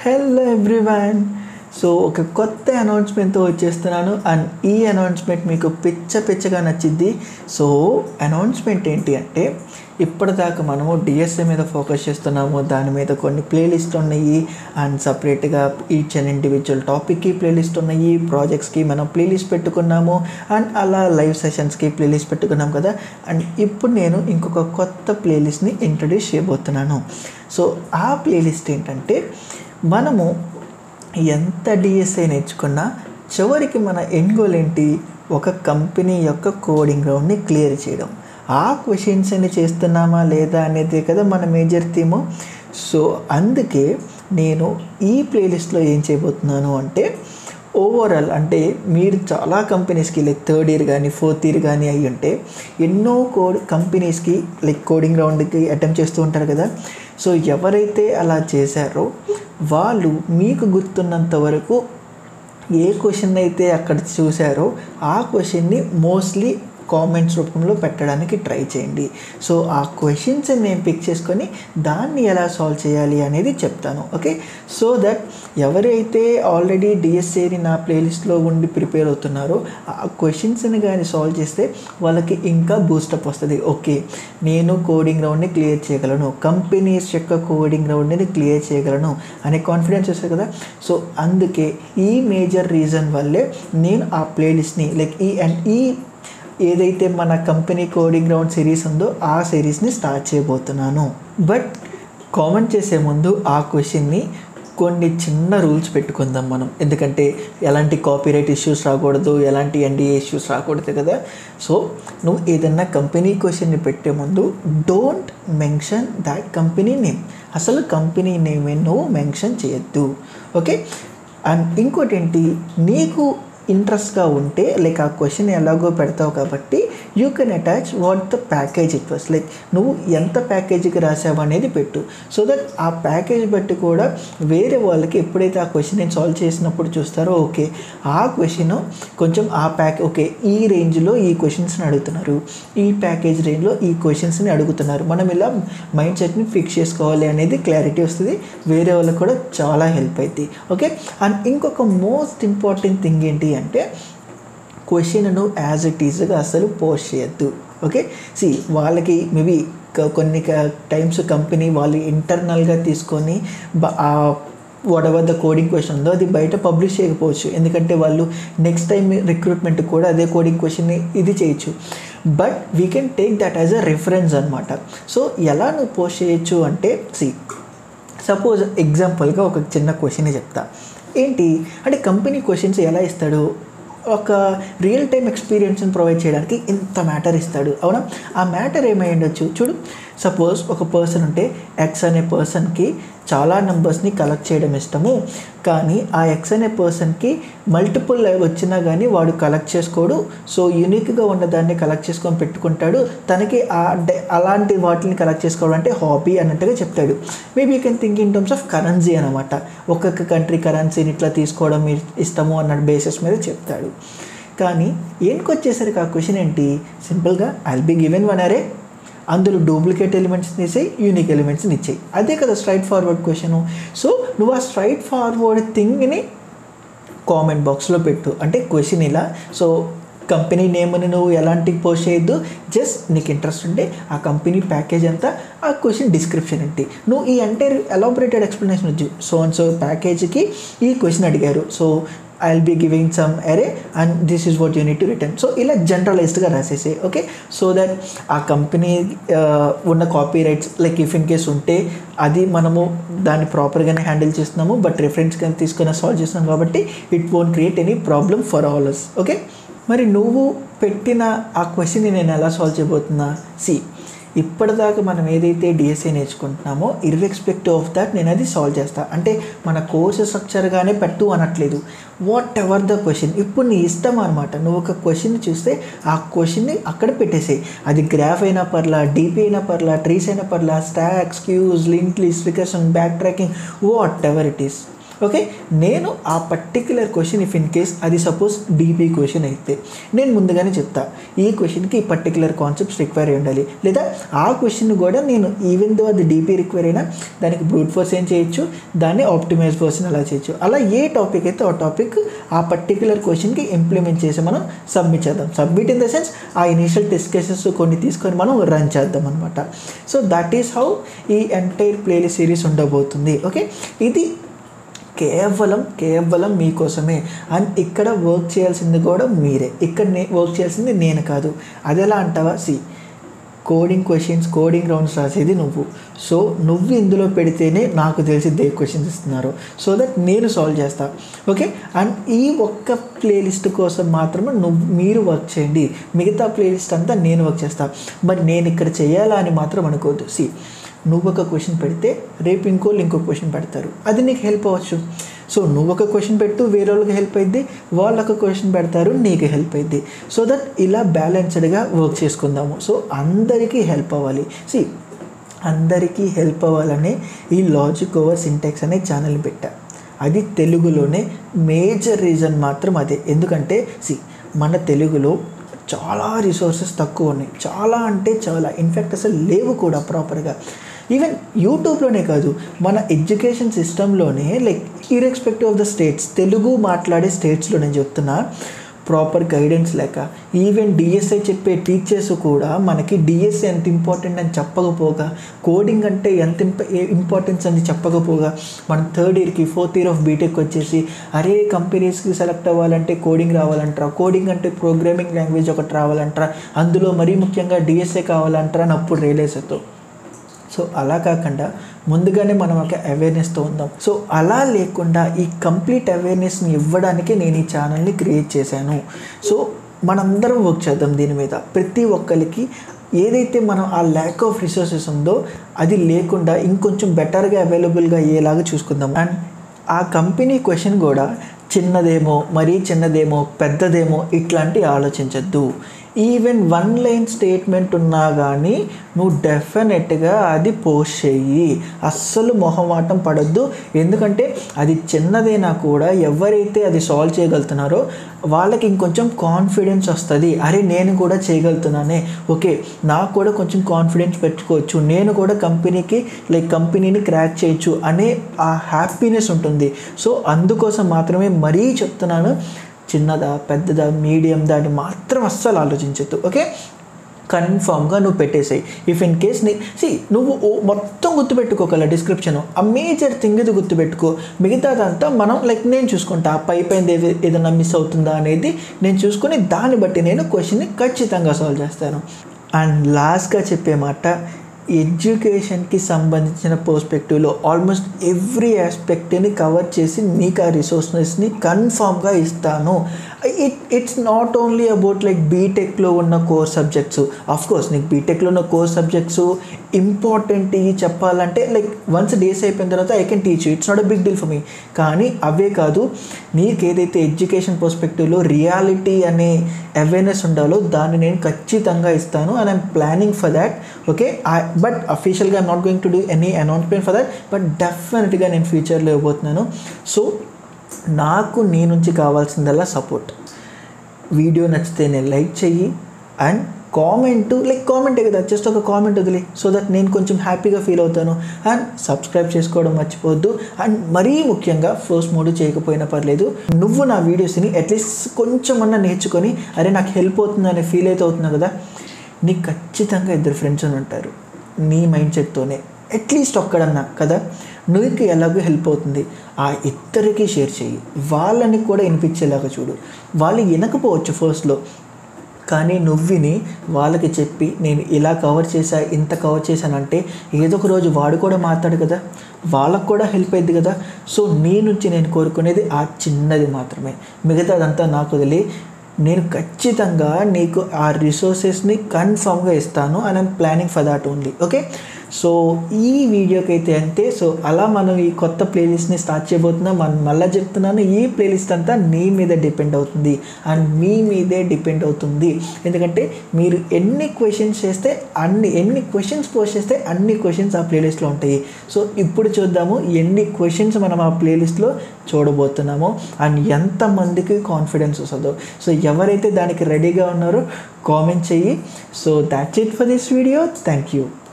Hello everyone. So ఒక కొత్త అనౌన్స్మెంట్తో వచ్చేస్తున్నాను అండ్ ఈ అనౌన్స్మెంట్ మీకు పిచ్చగా నచ్చిద్ది. సో అనౌన్స్మెంట్ ఏంటి అంటే, ఇప్పటిదాకా మనము డిఎస్ఏ మీద ఫోకస్ చేస్తున్నాము. దాని మీద కొన్ని ప్లేలిస్ట్ ఉన్నాయి అండ్ సపరేట్గా ఈచ్ అండ్ ఇండివిజువల్ టాపిక్కి ప్లేలిస్ట్ ఉన్నాయి. ప్రాజెక్ట్స్కి మనం ప్లేలిస్ట్ పెట్టుకున్నాము అండ్ అలా లైవ్ సెషన్స్కి ప్లేలిస్ట్ పెట్టుకున్నాం కదా. అండ్ ఇప్పుడు నేను ఇంకొక కొత్త ప్లేలిస్ట్ని ఇంట్రడ్యూస్ చేయబోతున్నాను. సో ఆ ప్లేలిస్ట్ ఏంటంటే, మనము ఎంత డిఎస్ఏ నేర్చుకున్నా చివరికి మన ఎండ్ గోల్ ఏంటి, ఒక కంపెనీ యొక్క కోడింగ్ గ్రౌండ్ని క్లియర్ చేయడం. ఆ క్వశ్చన్స్ అని చేస్తున్నామా లేదా అనేది కదా మన మేజర్ థీము. సో అందుకే నేను ఈ ప్లేలిస్ట్లో ఏం చేయబోతున్నాను అంటే, ఓవరాల్ అంటే మీరు చాలా కంపెనీస్కి లైక్ థర్డ్ ఇయర్ కానీ ఫోర్త్ ఇయర్ కానీ అయ్యి ఉంటే ఎన్నో కంపెనీస్కి లైక్ కోడింగ్ రౌండ్కి అటెంప్ట్ చేస్తూ ఉంటారు కదా. సో ఎవరైతే అలా చేశారో వాళ్ళు మీకు గుర్తున్నంత వరకు ఏ క్వశ్చన్ అయితే అక్కడ చూశారో ఆ క్వశ్చన్ని మోస్ట్లీ కామెంట్స్ రూపంలో పెట్టడానికి ట్రై చేయండి. సో ఆ క్వశ్చన్స్ నేను పిక్ చేసుకొని దాన్ని ఎలా సాల్వ్ చేయాలి అనేది చెప్తాను. ఓకే, సో దట్ ఎవరైతే ఆల్రెడీ డిఎస్ఏని నా ప్లేలిస్ట్లో ఉండి ప్రిపేర్ అవుతున్నారో ఆ క్వశ్చన్స్ని కానీ సాల్వ్ చేస్తే వాళ్ళకి ఇంకా బూస్టప్ వస్తుంది. ఓకే, నేను కోడింగ్ రౌండ్ని క్లియర్ చేయగలను, కంపెనీస్ యొక్క కోడింగ్ రౌండ్ని క్లియర్ చేయగలను అనే కాన్ఫిడెన్స్ వస్తుంది కదా. సో అందుకే ఈ మేజర్ రీజన్ వల్లే నేను ఆ ప్లేలిస్ట్ని లైక్ ఈ ఏదైతే మన కంపెనీ కోడింగ్ గ్రౌండ్ సిరీస్ ఉందో ఆ సిరీస్ని స్టార్ట్ చేయబోతున్నాను. బట్ కామెంట్ చేసే ముందు ఆ క్వశ్చన్ని కొన్ని చిన్న రూల్స్ పెట్టుకుందాం మనం. ఎందుకంటే ఎలాంటి కాపీరైట్ ఇష్యూస్ రాకూడదు, ఎలాంటి ఎన్డిఏ ఇష్యూస్ రాకూడదు కదా. సో నువ్వు ఏదన్నా కంపెనీ క్వశ్చన్ని పెట్టే ముందు don't mention that company name. అసలు కంపెనీ నేమే నువ్వు మెన్షన్ చేయొద్దు. ఓకే, అండ్ ఇంకోటి ఏంటి, నీకు ఇంట్రెస్ట్గా ఉంటే లైక్ ఆ క్వశ్చన్ ఎలాగో పెడతావు కాబట్టి you can attach what the package it was. Like నువ్వు ఎంత ప్యాకేజీకి రాసావు అనేది పెట్టు. సో దట్ ఆ ప్యాకేజ్ బట్టి కూడా వేరే వాళ్ళకి ఎప్పుడైతే ఆ క్వశ్చన్ నేను సాల్వ్ చేసినప్పుడు చూస్తారో ఓకే ఆ క్వశ్చన్ కొంచెం ఓకే ఈ రేంజ్లో ఈ క్వశ్చన్స్ని అడుగుతున్నారు, ఈ ప్యాకేజ్ రేంజ్లో ఈ క్వశ్చన్స్ని అడుగుతున్నారు, మనం ఇలా మైండ్ సెట్ని ఫిక్స్ చేసుకోవాలి అనేది క్లారిటీ వస్తుంది. వేరే వాళ్ళకి కూడా చాలా హెల్ప్ అవుతుంది. ఓకే, అండ్ ఇంకొక మోస్ట్ ఇంపార్టెంట్ థింగ్ ఏంటి అంటే, క్వశ్చన్ను యాజ్ ఇట్ ఈజ్గా అసలు పోస్ట్ చేయొద్దు. ఓకే, వాళ్ళకి మేబీ కొన్ని టైమ్స్ కంపెనీ వాళ్ళు ఇంటర్నల్గా తీసుకొని what ever the coding question ఉందో అది బయట పబ్లిష్ చేయకపోవచ్చు. ఎందుకంటే వాళ్ళు నెక్స్ట్ టైం రిక్రూట్మెంట్ కూడా అదే కోడింగ్ క్వశ్చన్ని ఇది చేయొచ్చు. But we can take that as a reference అనమాట. సో ఎలా నువ్వు పోస్ట్ చేయొచ్చు అంటే, సపోజ్ ఎగ్జాంపుల్గా ఒక చిన్న క్వశ్చనే చెప్తా. ఏంటి అంటే, కంపెనీ క్వశ్చన్స్ ఎలా ఇస్తాడు, ఒక రియల్ టైమ్ ఎక్స్పీరియన్స్ని ప్రొవైడ్ చేయడానికి ఇంత మ్యాటర్ ఇస్తాడు. అవునా, ఆ మ్యాటర్ ఏమై ఉండొచ్చు చూడు. సపోజ్ ఒక పర్సన్ ఉంటే ఎక్స్ అనే పర్సన్కి చాలా నెంబర్స్ని కలెక్ట్ చేయడం ఇష్టము, కానీ ఆ ఎక్స్ అనే పర్సన్కి మల్టిపుల్ వచ్చినా కానీ వాడు కలెక్ట్ చేసుకోడు. సో యూనిక్గా ఉన్నదాన్ని కలెక్ట్ చేసుకొని పెట్టుకుంటాడు. తనకి అలాంటి వాటిని కలెక్ట్ చేసుకోవడం అంటే హాబీ అన్నట్టుగా చెప్తాడు. Maybe you can think in terms of currency అనమాట. ఒక్కొక్క కంట్రీ కరెన్సీని ఇట్లా తీసుకోవడం ఇష్టము అన్న బేసిస్ మీద చెప్తాడు. కానీ ఏంటికొచ్చేసరికి ఆ క్వశ్చన్ ఏంటి, సింపుల్గా I will be given one అరే, అందులో డూప్లికేట్ ఎలిమెంట్స్ని ఇచ్చేయి, యూనిక్ ఎలిమెంట్స్ని ఇచ్చేయి. అదే కదా స్ట్రైట్ ఫార్వర్డ్ క్వశ్చను. సో నువ్వు ఆ స్ట్రైట్ ఫార్వర్డ్ థింగ్ని కామెంట్ బాక్స్లో పెట్టు. అంటే క్వశ్చన్ ఇలా, సో కంపెనీ నేమ్ని నువ్వు ఎలాంటి పోస్ట్ చేయొద్దు, జస్ట్ నీకు ఇంట్రెస్ట్ ఉంటే ఆ కంపెనీ ప్యాకేజ్ అంతా, ఆ క్వశ్చన్ డిస్క్రిప్షన్ ఏంటి, నువ్వు ఈ ఎంటైర్ ఎలాబొరేటెడ్ ఎక్స్ప్లెనేషన్ వచ్చు. సో ప్యాకేజ్కి ఈ క్వశ్చన్ అడిగారు, so I will be giving some array and this is what you need to return. సో ఇలా జనరలైజ్డ్గా రాసేసి ఓకే, సో దట్ ఆ కంపెనీ ఉన్న copyrights like if in case ఉంటే అది మనము దాన్ని ప్రాపర్గానే హ్యాండిల్ చేస్తున్నాము. బట్ రిఫరెన్స్ కానీ తీసుకొని సాల్వ్ చేస్తున్నాం కాబట్టి it won't create any problem for all us. Okay, మరి నువ్వు పెట్టిన ఆ క్వశ్చన్ని నేను ఎలా సాల్వ్ చేయబోతున్నా, ఇప్పటిదాకా మనం ఏదైతే డిఎస్ఏ నేర్చుకుంటున్నామో ఇర్రెస్పెక్టివ్ ఆఫ్ దాట్ నేను అది సాల్వ్ చేస్తాను. అంటే మన కోర్సు స్ట్రక్చర్గానే పెట్టు అనట్లేదు, వాట్ ఎవర్ ద క్వశ్చన్. ఇప్పుడు నీ ఇష్టం అనమాట. నువ్వు ఒక క్వశ్చన్ చూస్తే ఆ క్వశ్చన్ని అక్కడ పెట్టేసేయి. అది గ్రాఫ్ అయినా పర్లా, డీపీ అయినా పర్లా, ట్రీస్ అయినా పర్లా, stacks, queues, link list, recursion, backtracking, whatever it is. Okay, నేను ఆ particular question if in case అది సపోజ్ డీపీ క్వశ్చన్ అయితే నేను ముందుగానే చెప్తా ఈ క్వశ్చన్కి ఈ పర్టిక్యులర్ కాన్సెప్ట్స్ రిక్వైర్ అయి ఉండాలి, లేదా ఆ క్వశ్చన్ కూడా నేను ఈవెన్ దో అది డీపీ రిక్వైర్ అయినా దానికి బ్రూట్ ఫోర్స్ ఏం చేయొచ్చు, దాన్ని ఆప్టిమైజ్ వర్షన్ అలా చేయొచ్చు. అలా ఏ టాపిక్ అయితే ఆ టాపిక్ ఆ పర్టిక్యులర్ క్వశ్చన్కి ఇంప్లిమెంట్ చేసి మనం సబ్మిట్ చేద్దాం. సబ్మిట్ ఇన్ ద సెన్స్ ఆ ఇనిషియల్ టెస్ట్ కేసెస్ కొన్ని తీసుకొని మనం రన్ చేద్దాం అనమాట. సో దట్ ఈస్ హౌ ఈ ఎంటైర్ ప్లేలిస్ట్ సిరీస్ ఉండబోతుంది. ఓకే, ఇది కేవలం మీకోసమే. అండ్ ఇక్కడ వర్క్ చేయాల్సింది కూడా మీరే, ఇక్కడ వర్క్ చేయాల్సింది నేను కాదు. అది ఎలా అంటావా, కోడింగ్ క్వశ్చన్స్, కోడింగ్ రౌండ్స్ రాసేది నువ్వు. సో నువ్వు ఇందులో పెడితేనే నాకు తెలిసి ఏ క్వశ్చన్స్ ఇస్తున్నారు, సో దట్ నేను సాల్వ్ చేస్తాను. ఓకే, అండ్ ఈ ఒక్క ప్లేలిస్ట్ కోసం మాత్రమే మీరు వర్క్ చేయండి, మిగతా ప్లేలిస్ట్ అంతా నేను వర్క్ చేస్తాను. మరి నేను ఇక్కడ చేయాలా అని మాత్రం అనుకోవద్దు. నువ్వు ఒక క్వశ్చన్ పెడితే రేపు ఇంకో క్వశ్చన్ పెడతారు, అది నీకు హెల్ప్ అవ్వచ్చు. సో నువ్వు ఒక క్వశ్చన్ పెట్టు, వేరే వాళ్ళకి హెల్ప్ అయింది, వాళ్ళు ఒక క్వశ్చన్ పెడతారు, నీకు హెల్ప్ అయింది. సో దట్ ఇలా బ్యాలెన్స్డ్గా వర్క్ చేసుకుందాము. సో అందరికీ హెల్ప్ అవ్వాలి. అందరికీ హెల్ప్ అవ్వాలనే ఈ లాజిక్ ఓవర్ సింటాక్స్ అనే ఛానల్ పెట్టా. అది తెలుగులోనే మేజర్ రీజన్ మాత్రం అదే. ఎందుకంటే మన తెలుగులో చాలా రిసోర్సెస్ తక్కువ ఉన్నాయి, చాలా అంటే చాలా, ఇన్ఫ్యాక్ట్ అసలు లేవు కూడా ప్రాపర్గా. ఈవెన్ యూట్యూబ్లోనే కాదు, మన ఎడ్యుకేషన్ సిస్టంలోనే like irrespective of the states, Telugu మాట్లాడే స్టేట్స్లో నేను చెప్తున్నా ప్రాపర్ గైడెన్స్ లేక, ఈవెన్ డిఎస్ఐ చెప్పే టీచర్స్ కూడా మనకి డిఎస్ఐ ఎంత ఇంపార్టెంట్ అని చెప్పకపోగా, కోడింగ్ అంటే ఎంత ఇంపార్టెన్స్ అని చెప్పకపోగా, మనం 3rd ఇయర్కి 4th ఇయర్ ఆఫ్ బీటెక్ వచ్చేసి అరే కంపెనీస్కి సెలెక్ట్ అవ్వాలంటే కోడింగ్ రావాలంటారా, కోడింగ్ అంటే ప్రోగ్రామింగ్ లాంగ్వేజ్ ఒకటి రావాలంటారా, అందులో మరీ ముఖ్యంగా డిఎస్ఐ కావాలంటారా అని అప్పుడు రియలైజ్ అవుతాం. సో అలా కాకుండా ముందుగానే మనం ఒక అవేర్నెస్తో ఉందాం. సో అలా లేకుండా ఈ కంప్లీట్ అవేర్నెస్ని ఇవ్వడానికి నేను ఈ ఛానల్ని క్రియేట్ చేశాను. సో మనందరం వర్క్ చేద్దాం దీని మీద. ప్రతి ఒక్కరికి ఏదైతే మనం ఆ ల్యాక్ ఆఫ్ రిసోర్సెస్ ఉందో అది లేకుండా ఇంకొంచెం బెటర్గా అవైలబుల్గా అయ్యేలాగా చూసుకుందాం. అండ్ ఆ కంపెనీ క్వశ్చన్ కూడా చిన్నదేమో, మరీ చిన్నదేమో, పెద్దదేమో ఇట్లాంటి ఆలోచించద్దు. ఈవెన్ 1 లైన్ స్టేట్మెంట్ ఉన్నా కానీ నువ్వు డెఫినెట్గా అది పోస్ట్ చెయ్యి, అస్సలు మొహమాటం పడద్దు. ఎందుకంటే అది చిన్నదైనా కూడా ఎవరైతే అది సాల్వ్ చేయగలుగుతున్నారో వాళ్ళకి ఇంకొంచెం కాన్ఫిడెన్స్ వస్తుంది. అరే నేను కూడా చేయగలుగుతున్నానే, ఓకే నాకు కూడా కొంచెం కాన్ఫిడెన్స్ పెట్టుకోవచ్చు, నేను కూడా కంపెనీని క్రాక్ చేయొచ్చు అనే ఆ హ్యాపీనెస్ ఉంటుంది. సో అందుకోసం మాత్రమే మరీ చెప్తున్నాను, చిన్నదా పెద్దదా మీడియందా అని మాత్రం అస్సలు ఆలోచించద్దు. ఓకే, కన్ఫామ్గా నువ్వు పెట్టేసాయి. ఇఫ్ ఇన్ కేస్ నువ్వు మొత్తం గుర్తుపెట్టుకోగల డిస్క్రిప్షన్, ఆ మేజర్ థింగ్ ఇది గుర్తుపెట్టుకో, మిగతాదంతా మనం నేను చూసుకుంటా, పైన ఏదైనా మిస్ అవుతుందా అనేది నేను చూసుకొని దాన్ని బట్టి నేను క్వశ్చన్ని ఖచ్చితంగా సాల్వ్ చేస్తాను. అండ్ లాస్ట్గా చెప్పే మాట, ఎడ్యుకేషన్కి సంబంధించిన పర్స్పెక్టివ్లో ఆల్మోస్ట్ ఎవ్రీ ఆస్పెక్ట్ని కవర్ చేసి నీకు ఆ రిసోర్సెస్ని కన్ఫామ్గా ఇస్తాను. ఇట్స్ నాట్ ఓన్లీ అబౌట్ బీటెక్లో ఉన్న కోర్ సబ్జెక్ట్స్. అఫ్కోర్స్ నీకు బీటెక్లో ఉన్న కోర్ సబ్జెక్ట్స్ ఇంపార్టెంట్ ఇవి చెప్పాలంటే వన్స్ డేస్ అయిపోయిన తర్వాత I can teach you, it's not a big deal for me. కానీ అవే కాదు, నీకు ఏదైతే ఎడ్యుకేషన్ పర్స్పెక్టివ్లో రియాలిటీ అనే అవేర్నెస్ ఉండాలో దాన్ని నేను ఖచ్చితంగా ఇస్తాను. And I'm planning for that. Okay, but అఫీషియల్గా I'm not going to do any announcement for that, but డెఫినెట్గా నేను ఫ్యూచర్లో ఇవ్వబోతున్నాను. సో నాకు నీ నుంచి కావాల్సిందల్లా సపోర్ట్. వీడియో నచ్చితే నేను లైక్ చెయ్యి, అండ్ కామెంటే కదా, జస్ట్ ఒక కామెంట్ వదిలే, సో దట్ నేను కొంచెం హ్యాపీగా ఫీల్ అవుతాను. అండ్ సబ్స్క్రైబ్ చేసుకోవడం మర్చిపోవద్దు. అండ్ మరీ ముఖ్యంగా ఫస్ట్ 3 చేయకపోయినా పర్లేదు, నువ్వు నా వీడియోస్ని అట్లీస్ట్ కొంచెమన్నా నేర్చుకొని అరే నాకు హెల్ప్ అవుతుంది అనే ఫీల్ అయితే అవుతున్నావు కదా, నీకు ఖచ్చితంగా 2 ఫ్రెండ్స్ అని ఉంటారు నీ మైండ్ సెట్తోనే, అట్లీస్ట్ ఒక్కడన్నా కదా, నీకు ఎలాగో హెల్ప్ అవుతుంది. ఆ ఇద్దరికి షేర్ చేయి, వాళ్ళని కూడా వినిపించేలాగా చూడు. వాళ్ళు వినకపోవచ్చు ఫస్ట్లో, కానీ నువ్విని వాళ్ళకి చెప్పి నేను ఇలా కవర్ చేశా, ఇంత కవర్ చేశానంటే ఏదో ఒక రోజు వాడు కూడా మాట్లాడు కదా, వాళ్ళకు కూడా హెల్ప్ అయింది కదా. సో నీ నుంచి నేను కోరుకునేది ఆ చిన్నది మాత్రమే, మిగతాదంతా నాకు వదిలి నేను ఖచ్చితంగా నీకు ఆ రిసోర్సెస్ని కన్ఫామ్గా ఇస్తాను. And I'm planning for that only. Okay, so ఈ వీడియోకి అయితే అంతే. సో అలా మనం ఈ కొత్త ప్లేలిస్ట్ని స్టార్ట్ చేయబోతున్నాం. మనం మళ్ళీ చెప్తున్నాను, ఈ ప్లేలిస్ట్ అంతా నీ మీద డిపెండ్ అవుతుంది అండ్ మీ మీదే డిపెండ్ అవుతుంది. ఎందుకంటే మీరు ఎన్ని క్వశ్చన్స్ పోస్ట్ చేస్తే అన్ని క్వశ్చన్స్ ఆ ప్లేలిస్ట్లో ఉంటాయి. సో ఇప్పుడు చూద్దాము ఎన్ని క్వశ్చన్స్ మనం ఆ ప్లేలిస్ట్లో చూడబోతున్నామో అండ్ ఎంతమందికి కాన్ఫిడెన్స్ వస్తుందో. సో ఎవరైతే దానికి రెడీగా ఉన్నారో కామెంట్ చెయ్యి. So that's it for this video. Thank you.